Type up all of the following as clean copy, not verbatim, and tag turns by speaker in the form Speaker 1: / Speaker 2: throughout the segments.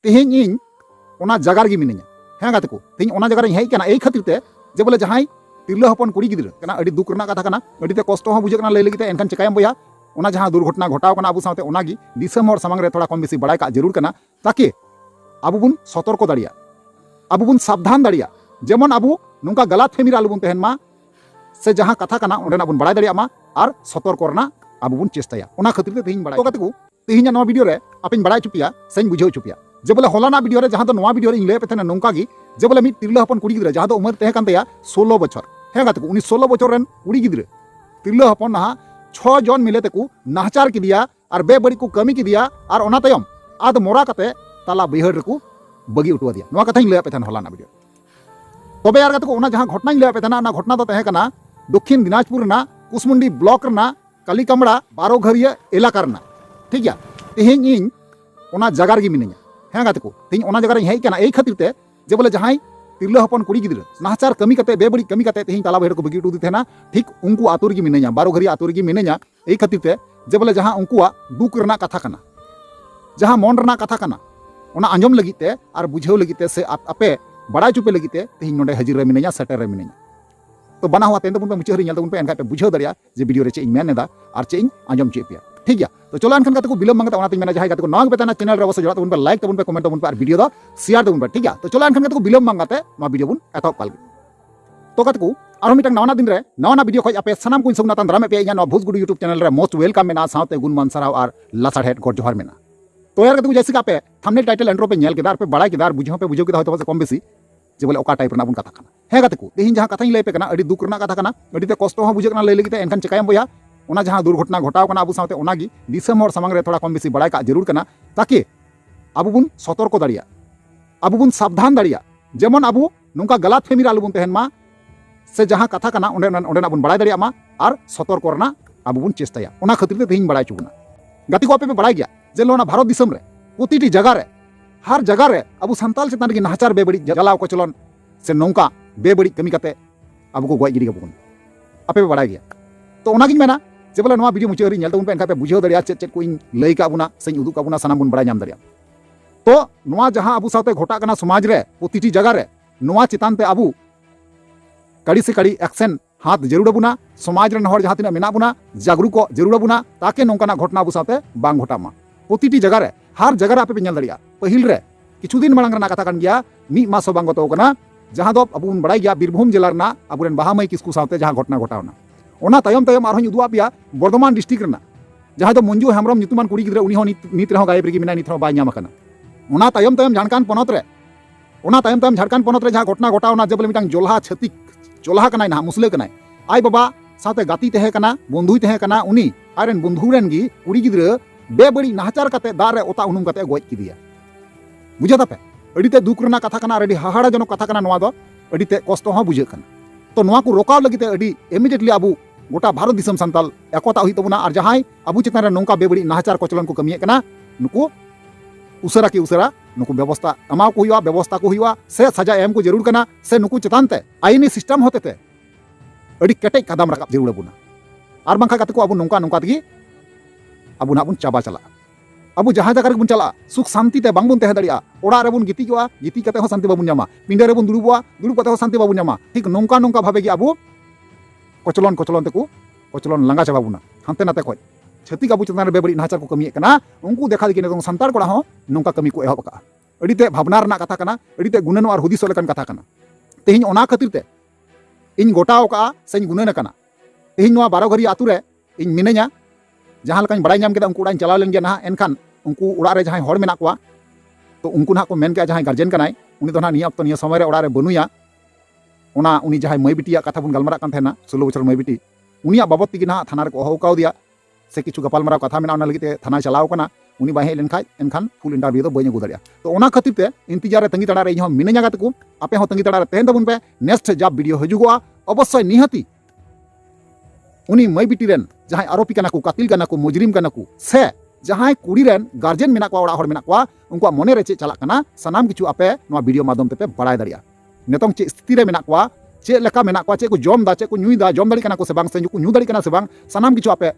Speaker 1: तेहें इन ओना जगह रे मिनाया हाँ गाते को तेहें ओना जगह रे हेज कना एई खातिर ते जे बोले जहां तिरला हपन कुड़ी गिद्रा कना अड़ी दुख रना कथा कना अड़ी ते कष्ट हो बुझे कना लई लगी ते एनखान चिकायम बया ओना जहां दुर्घटना घटाव कना अबु साथे ओनागी दिसम हर सामंग रे थोड़ा कम बेसी बड़ाय का जरूर कना ताकि अबु बुन सतर्क दाड़िया अबु बुन सावधान दाड़िया जेमन अबु नुंका गलत फेमी रे आलुबुन तहन मा से जहां कथा कना ओंडेना बुन बड़ाय दाड़िया मा और सतर्क करना अबु बुन चेष्टाया ओना खातिर ते तेहिं बड़ाय तो कते को तेहिं नवा वीडियो रे आपेन बड़ाय चुपिया सेन बुझाव चुपिया जे बोले हलाना वीडियो रे जहां तो नवा वीडियो रे लय पे थे नौका गी जे बोले मी तिरला हपन कुड़ी गिद्रा जहां तो उमर तहे कान तया 16 बछर हाँ गाते को उनी 16 बछर रेन कुड़ी गिद्रा तिरला हपन ना 6 जन मिले तेको नाहचार की दिया और बेबड़ी को कमी की दिया और ओना तयम आद मोरा कते ताला बैहर रेको बगी उठवा दिया नवा कथा लय पे थे हलाना वीडियो तबे यार गाते को ओना जहां घटना लय पे थे ना घटना तो तहे कना दक्षिण दिनाजपुर ना कुसमुंडी ब्लॉक रना कालीकामड़ा 12 घरिया एलाका रना ठीक गया तेहें इन ओना जगह रे मिनाया हाँ गाते को तेहें ओना जगह रे हेज कना एई खातिर ते जे बोले जहां तिरला हपन कुड़ी गिद्रा नाहचार कमी कते बेबड़ी कमी कते तेहिं ताला बैहर को बगी उठू दी ठीक उनको आतुर की मिनाया 12 घरिया आतुर की मिनाया एई खातिर ते जे बोले जहां उनकुआ दुख रना कथा कना जहां मन रना कथा कना ओना आंजम लगी ते और बुझाव लगी ते से आपे बड़ा चुपे लगी ते तेहिं नोंडे हाजिर रे मिनाया सेटर रे मिनाया तो बना हुआ तेन तो मुझे हरी नल पे एनका पे बुझाव दाड़िया जे वीडियो रे चे इन मेनेदा और चे इन आंजम चे पे ठीक गया तो चलो एनखान गाते को बिलम मांगता ओना ते मेना जहां गाते को नवा बेतना चैनल रे अवश्य जोड़ा तबन पे लाइक तबन पे कमेंट तबन पे और वीडियो दा शेयर तबन पे ठीक गया तो चलो एनखान गाते को बिलम मांगाते मा वीडियो बुन एतो पाल तो गाते को आरो मिटang नवा दिन रे नवा वीडियो खoj आपे सनाम को संगना तान दारामे पे इया नवा भोजगुडी यूट्यूब चैनल रे मोस्ट वेलकम मेना साथे गुणमान सराव और लासाड़ हेड गॉड जोहार मेना तो यार गाते को जैसे आपे थंबनेल टाइटल एंड्रो पे नेल केदार पे बड़ा केदार बुझो केदा होतो कम बेसी जे बोले ओका टाइप रना बुन कथा कना हे गाते को तेहिं जहां कथाई लय पे कना अड़ी दुख रना कथा कना अड़ी ते कष्ट हो बुझे कना लय लगी ते एनखान चिकायम बया ओना जहां दुर्घटना घटाव कना अबु साथे ओनागी दिसम हर सामंग रे थोड़ा कम बेसी बड़ाय का जरूर कना ताकि अबु बुन सतर्क दाड़िया अबु बुन सावधान दाड़िया जेमन अबु नुंका गलत फेमी रे आलुबुन तहन मा से जहां कथा कना ओंडेना बुन बड़ाय दाड़िया मा और सतर्क करना अबु बुन चेष्टाया ओना खातिर ते तेहिं बड़ाय चुबुना गाती को आपे पे बड़ाय गया जे लोना भारत दिसम रे प्रतिटी जगह रे हर जगह रे अबु संताल चेतन रे नाहचार बेबड़ी जलाव को चलन से नौका बेबड़ी कमी कते अबु को गoj गिरी गबुन आपे पे बड़ाय गया तो ओना गिन मेना जे बोले नवा वीडियो मुचाद रे नेल तबुन पे एनका पे बुझाव दाड़िया चेत को इन लई का बुना सेñ उदुक का बुना सनाम बुन बड़ाय नाम दाड़िया तो नवा जहां अबु साथे घटा कना समाज रे प्रतिटी जगह रे नवा चितान ते अबु कड़ी से कड़ी एक्शन हाथ जरूर बुना समाज रे हर जहां तिना मेना बुना जागरूक को जरूर बुना ताकि नौकाना घटना अबु साथे बांग घटा मा प्रतिटी जगह रे हर जगह रे आपे पे नेल दाड़िया पहिल रे किछु दिन मांग रना कथा कान गया मी मासो बांग गतो कना जहां दो अबु बुन बड़ाय गया बीरभूम जिला रना अबुरेन बाहामई किस्कू साथे जहां घटना घटावना ओना तयम तयम आरहों उदुआ पिया बर्धमान डिस्ट्रिक्ट रना जहां दो मंजू हेम्ब्रम nyutuman कुड़ी गिद्रा उनी हो नित रहो गायब रेगी मेना नित रहो बाय नाम कना ओना तयम तयम झारखंड पोनत रे ओना तयम तयम झारखंड पोनत रे जहां घटना घटावना जे बोले मिटांग जोलहा छतिक जोलहा कनाय ना मुसले कनाय आय बाबा साथे गाती तहे कना बंधुई तहे कना उनी आरेन बंधु रेन गी कुड़ी गिद्रा बेबड़ी नाहचार कते दार रे ओता उनुम कते गoj किदिया बुझा तापे अड़ीते दुख रना कथा कना अड़ी हाहाड़ा जनक कथा कना नवा दो अड़ीते कष्ट हो बुझे कना तो नवा को रोकाव लगी अड़ी इमिडिएटली अबु गोटा भारत दिसम संताल एकता हुई तबना और जहां अबु चितान रे नौका बेबड़ी नाहचार कोचलन को कमिए कना नुकु उसरा की उसरा नुकु व्यवस्था अमाव को हुआ व्यवस्था को हुआ से सजा एम को जरूर कना से नुकु चितान ते आईनी सिस्टम होते ते अड़ी केटे कदम रकाब जरूर बुना और बांखा कते को अबु नौका नौका तगी अबु ना बुन चाबा चला अबु जहां जगह रे बुन चला सुख शांति ते बांग बुन तहे दाड़िया ओड़ा रे बुन गिती गवा गिती कते हो शांति बाबुन न्यामा पिंडा रे बुन दुरुबवा दुरुब कते हो शांति बाबुन न्यामा ठीक नौका नौका भाबे कि अबु कोचलन कोचलन तेको कोचलन लंगा चाबा बुना हांते नाते खoj छतिक अबु चितान रे बेबड़ी नाहचार को कमिए कना उनको देखा कि नितों संतार कोड़ा हो नौका कमी को एहब का अड़ीते भावना रना कथा कना अड़ीते गुणन और हुदिस लेकन कथा कना तेहिं ओना खातिर ते इन गोटाव का सेñ गुणन कना तेहिं नवा 12 घरी आतु रे इन मिनेया जहां लकान बड़ाय नाम केदा उनको उड़ान चलाव लेन गया ना एनखान उनको उड़ा रे जहां हर मेना कोआ तो उनको ना को मेन के जहां गार्जियन कनाय उनी तो ना निया अक्तो निया समय रे उड़ा रे बनुया ओना उनी जहां मई बिटिया कथा बुन गलमरा कान थेना 16 बछर मई बिटी उनिया बाबत तिगी ना थाना रे को हो काव दिया से किछु गपालमाराव कथा मेना ओना लगी ते थाना चलाव कना उनी बाहे लेन खाय एनखान फुल इंटरव्यू दो बई अगु दाड़िया तो ओना खातिर ते इंतजार रे तंगी तड़ा रे इहो मिनेया गाते को आपे हो तंगी तड़ा रे तेन तबुन पे नेक्स्ट जब वीडियो हजुगोआ अवश्य निहती उनी मई बिटी रेन जहां आरोपी कना को कातिल कना को मुजरिम कना को से जहां कुड़ी रेन गार्जियन मेना को ओड़ा हर मेना को उनको मने रे चे चला कना सनाम किछु आपे नो वीडियो माध्यम ते बड़ाय दाड़िया नितों चे स्थिति रे मेना को चे लेका मेना को चे को जम दा चे को न्युई दा जम दाड़ी कना को से बांग से को न्यू दाड़ी कना से बांग सनाम किछु आपे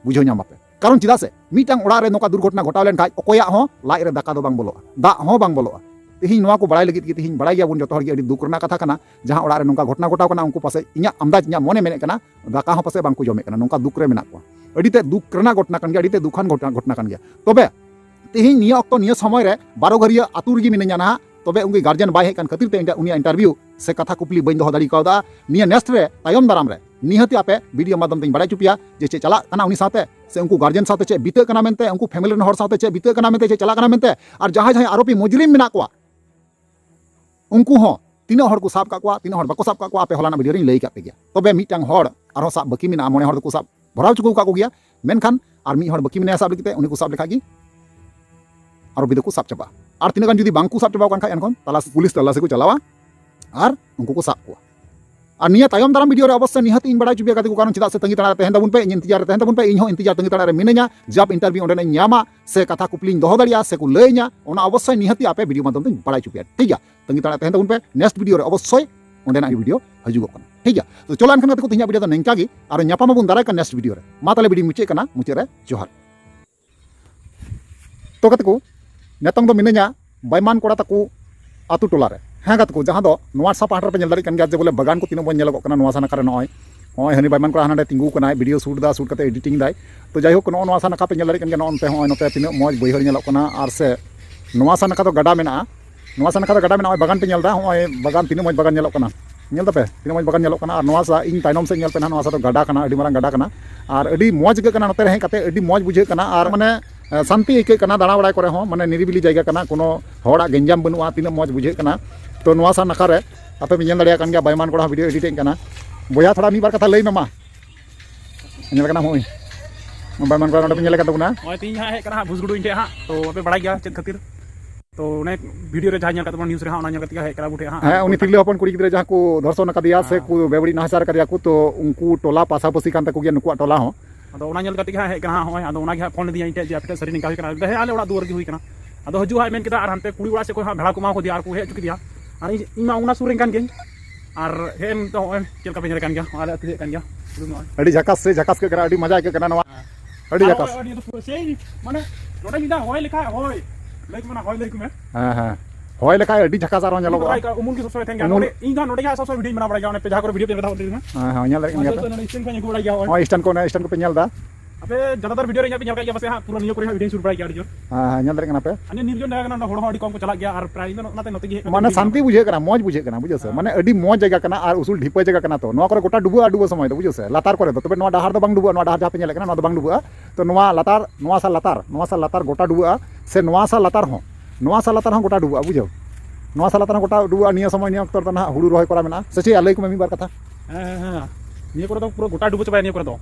Speaker 1: बुझो ᱧᱟᱢ आपे कारण चेदा से मीटांग ओड़ा रे नोका दुर्घटना घटाव लेन खाय अकोया हो लाइ रे दाका दो बांग बोलोआ दा हो बांग बोलोआ तिहिं नोआ को बड़ाई लगित की तिहिं बड़ाई गयाबन जतो हर गे अडी दुख रना कथा कना जहां ओड़ा रे नोका घटना घटाव कना उनको पासे इnya अंदाज इnya मोने मेने कना दाका हो पासे बांग को जमे कना नोका दुख रे मेना को अडी ते दुख रना घटना कन गया अडी ते दुखान घटना कन गया तबे तिहिं निया अक्तो निया समय रे 12 घरिया आतु रगी मिनanya ना तबे उनके गार्जियन बाय हे कन खातिर ते उनिया इंटरव्यू से कथा कुपली बइन दो दाड़ी कावदा निया नेक्स्ट रे तायम दाराम रे निहति आपे वीडियो माध्यम ते बड़ाई चुपिया जे चे चला कना उनी साथे से उनको गार्जियन साथे चे बीते कना मेनते उनको फैमिली रन हर साथे चे बीते कना मेनते चे चला कना मेनते और जहां जहां आरोपी मुजरिम मेना को उनको हो तीन हर को साब का को तीन हर बको साब का को आपे हलाना वीडियो रे लई का पे गया तबे मिटांग हर आरो साब बकी मेना मोने हर को साब भराव चुकू का को गया मेनखान और मी हर बकी मेना साब लिखते उनी को साब लेखागी आरोपी दो को साब चबा और तीन जुदी बांकू साब चबा खान एनखन तलाश पुलिस तलाश को चलावा और उनको को साब को और निया तायम दाराम वीडियो रे अवश्य निहति इन बड़ा चुबिया काते को कारण चिदा से तंगी तड़ा तहन दबुन पे इंतजार तहन दबुन पे इन हो इंतजार तंगी तड़ा रे मिनanya जब इंटरव्यू ओंडे न्यामा से कथा कुपलिंग दोहो दाड़िया से को लैnya ओना अवश्य निहति आपे वीडियो माध्यम ते बड़ा चुबिया ठीक गया तंगी तड़ा तहन दबुन पे नेक्स्ट वीडियो रे अवश्य ओंडे ना वीडियो हजुगो कना ठीक गया तो चलो एनखान काते को तिहिया वीडियो तो नेंका गी और न्यापामाबुन दाराय का नेक्स्ट वीडियो रे मा ताले वीडियो मुचे कना मुचे रे जोहार तो काते को नेतंग दो मिनanya बायमान कोड़ा तको आतु टोला रे हाँ गात को जहाँ दो नोआ सा पाहर पे दाड़ी जे बोले बागान को तीनों बन नेलोगो कना नोआ सा नाका रे नॉय होय हनी बायमान को हाना तिंगू कना वीडियो शूट दा शूट कते एडिटिंग दाय तो जाय हो नोआ सा नाका पे दाड़ी कन नोन पे होय नोते तीनों मौज बहिहर नेलोग कना और से नोआ सा नाका तो गडा मेना नोआ सा नाका तो गडा मेना बागान पे नेलदा होय बागान तीनों मौज बागान नेलोग कना नेल दपे तीनों मौज बागान नेलोग कना और नोआ सा इन तायनम से नेल पे नोआ सा तो गडा कना अडी मारंग गडा कना और अडी मौज गे कना नोते रे कते अडी मौज बुझे कना और माने शांति ऐके कना दाड़ा बड़ा करे हो माने निरिबिली जायगा कना कोनो हड़ा गेंजाम बनुआ तीनों मौज बुझे कना तो नोआ सा नाका रे आपे मिल दाड़िया कन गया बायमान कोड़ा वीडियो एडिटिंग कना बोया थोड़ा मी बार कथा लई मा नेल कना होय बायमान कोड़ा नोडे मिल का तबना
Speaker 2: होय तीन हा हे कना भुसगुडू इनटे हा तो आपे बड़ा गया चेक खातिर तो ने वीडियो रे जहां का न्यूज़ रे हा नेल कतिया हे करा बुठे हा
Speaker 1: हां उनी तिरले हपन कुड़ी गिदरे जहां को धर्षण कदिया से को बेबड़ी नाहसार करिया को तो उनको टोला पासापसी कान तको गया नुकुआ टोला हो
Speaker 2: अदो ओना नेल कतिया हे कना होय अदो ओना गे फोन दिया इनटे जे आपे सरी निका कना हे आले ओड़ा दुवर गे हुई कना अदो हजू हा मेन केदा और हनते कुड़ी ओड़ा से को हा भेड़ा को मा को दिया और को हे चुकी दिया और इमा उना सुरें कान गे और हेम तो चेल का पेजर कान गया आले अति कान गया
Speaker 1: अडी झकास के करा अडी मजा के कना नवा अडी झकास
Speaker 2: अडी तो से माने नोडे मिदा होय लिखा होय लाइक माने होय लाइक में
Speaker 1: हां हां होय लेखा अडी झकास आरो नेलो
Speaker 2: उमुल की सबसे थेंगा नोडे इन दा नोडे सबसे वीडियो बना बड़ा गया ने पे जा कर वीडियो पे बता दे में
Speaker 1: हां हां नेल गया
Speaker 2: तो नोडे स्टैंड पे बड़ा गया
Speaker 1: हां स्टैंड को पे नेल दा
Speaker 2: अबे ज्यादातर वीडियो रे पे गया बस हां पूरा नियो करे वीडियो शूट बड़ा गया जो
Speaker 1: हां हां नेल कना पे
Speaker 2: अन्य निर्जन दागा ना होड़ होड़ी कम को चला गया और प्राइस में नाते नते गे
Speaker 1: माने शांति बुझे कना मौज बुझे कना बुझे से माने अडी मौज जगह कना और उसूल ढिपे जगह कना तो नोआ करे गोटा डुबो समय तो बुझे से लातार करे तो तबे नोआ डहार दो बांग डुबो नोआ डहार जा पे नेल कना नोआ दो बांग डुबो तो नोआ सा लातार गोटा डुबो से नोआ सा लातार हो गोटा डुबो बुझो नोआ सा लातार गोटा डुबो निया समय निया अक्तर तना हुडू रोय करा मेना से चे लई को मी बार कथा
Speaker 2: हां निया करे तो पूरा गोटा डुबो चबा निया करे तो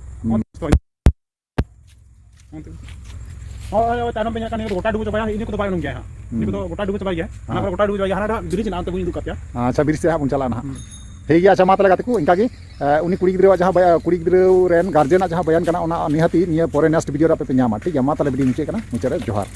Speaker 2: ओय तानम पे का निया गोटा डुबो चबा इने को तो बाय नु गया हां इने तो गोटा डुबो चबा गया ना गोटा डुबो चबा हाना ब्रिज ना तो बुनी दुकात या
Speaker 1: अच्छा ब्रिज से हां चला ना ठीक गया अच्छा मा तले गाते को इनका गे उनी कुड़ी गिद्रा जहां कुड़ी गिद्रा रेन गार्जियन जहां बयान कना ओना निहाती निया पोरे नेक्स्ट वीडियो रे पे न्यामा ठीक है मा तले वीडियो मुचे कना मुचे रे जोहार।